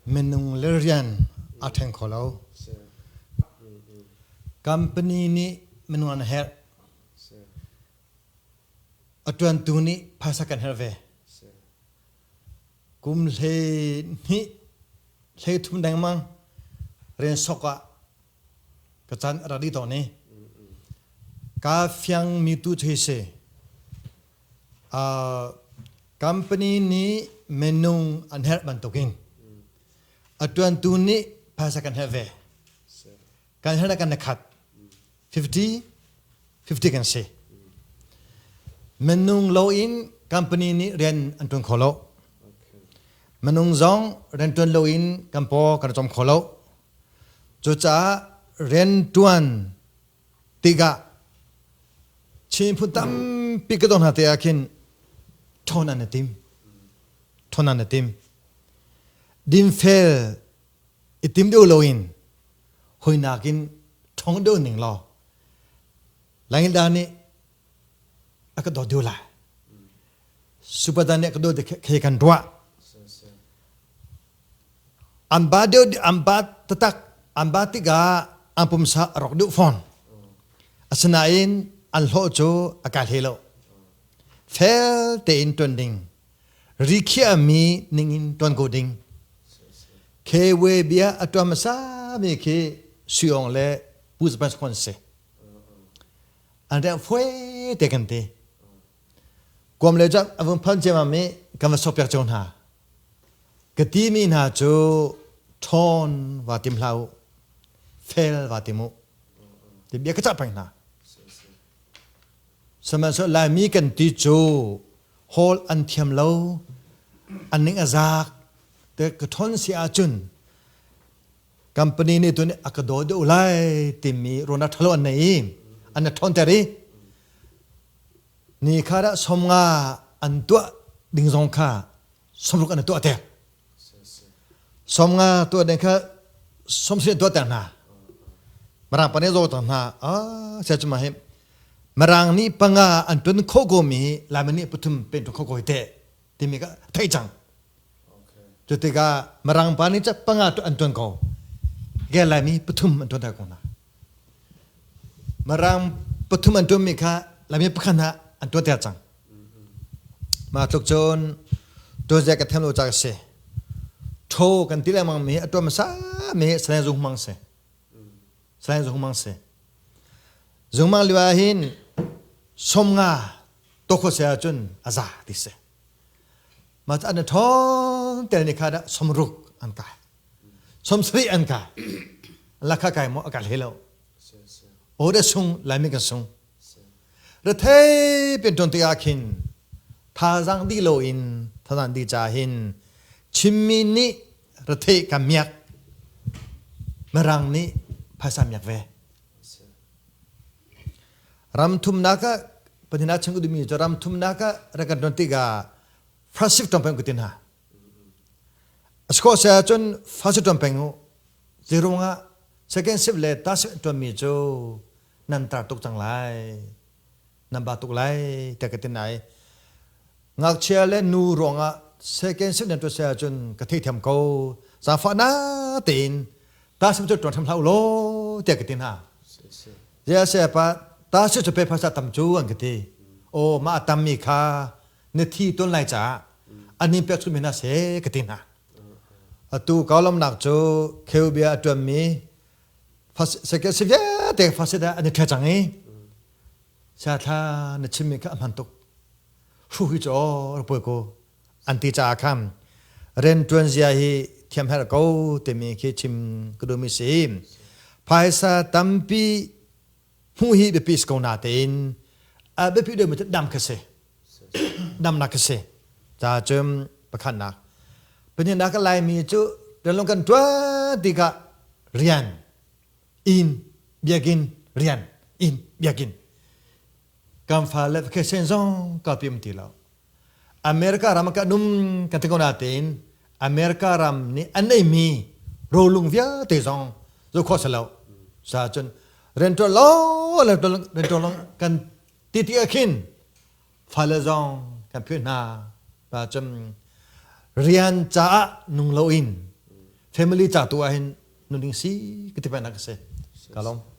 menung lerian ateng kalau company ni menung an her atuan tu ni pasakan herve kum le ni le tum dang mang ren soka kecan radi to ni ka fyang mi tu these company ni menung an her bantokin atuan tu ni pasakan herve kan her kan dekat 50 kan say menung low in company ni ren antun kholo menung zong ren tuan low in kampo kan chom kholo chu cha ren tuan tiga chin phutam pikadon hate akin thonan tim dim fel itim do low in hoinakin thong do ning lo langil dani akado dula supadane akado de kan dua ambat tetak ambatiga ampum sa rok du phone asnain an ho cho akal helo fel te in trending rikhia mi ningin ton goding kewe bia atwa masa me ke suong le bus pas konse anda foi tekante kom le jak avun phanje ma me kam sopyak chon ha gati mi na cho thon wa tim hlau fel wa timu ti bia ka cha pa na sama so la mi kan ti cho hol an thiam lo an ning azak te ka thon si a chun company ni tu ni akado de ulai timi rona thalo an nei an thon tari ni khara somnga an tu ding zong kha somruk an tu ate somnga tu den kha somsin tu ta na marang pane zo ta na sa chma he marang ni panga an tun khogo mi lamani putum pen to khogo ite timi ka thai chang jutiga marang pani cha panga tu an tun ko gelami putum an tun ta ko na marang putum an tun mi kha lami pakhana an tu ta chang ma tlok chon to ja ka tham lo cha se tho kan ti la mang mi atwa ma sa me srai zung mang se zung mang liwa hin somnga to kho se chun aza ti se ma ta an thon te ni kha da somruk an ka somsri an ka la kha kai mo akal helo ode sung lami ka sung re thei pen ton ti akhin tha jang di lo in tha dan di cha hin chimmi ni re thei ka myak marang ni phasa myak ve ram thum naka padina changu dumi jo ram thum naka rakan don ti ga first tom peng kutin ha asko sa chon first tom peng zero nga second sip le ta tom mi jo nan ta tok chang lai nan ba tok lai ta katin nai ngak chia le nu ronga second sip nan to sa chon ka thei tham ko sa fa na tin ta sim jo ton tham hlau lo ta katin ha ya se pa ta se to pe phasa tam chu an kati o ma tam mi kha ne thi ton lai cha ani pe chu me na se katin ha atu kalam nak cho kheubia atwa mi first second sip ya te first da ani tha chang e sa tha na chimi ka man tok hu hi cho po ko anti cha kham ren twen zia hi thiam her ko te mi khi chim kudu mi sim phaisa tampi hu hi be pis ko na tin a be pi de mi dam ka se dam na ka se cha chum pakhan na penya na ka lai mi chu de long kan twa ti ka rian in biagin rian in biagin kam fa le ke sen zong ka pim ti lao america ram ka num ka te ko na tin america ram ni anei mi ro lung via te zong zo kho sa lao sa chun ren to lo le to ren to long kan ti ti akin fa le zong kan phu na ba chum rian cha nung lo in family catu ahin nuning si ketipan nak se. Kalom.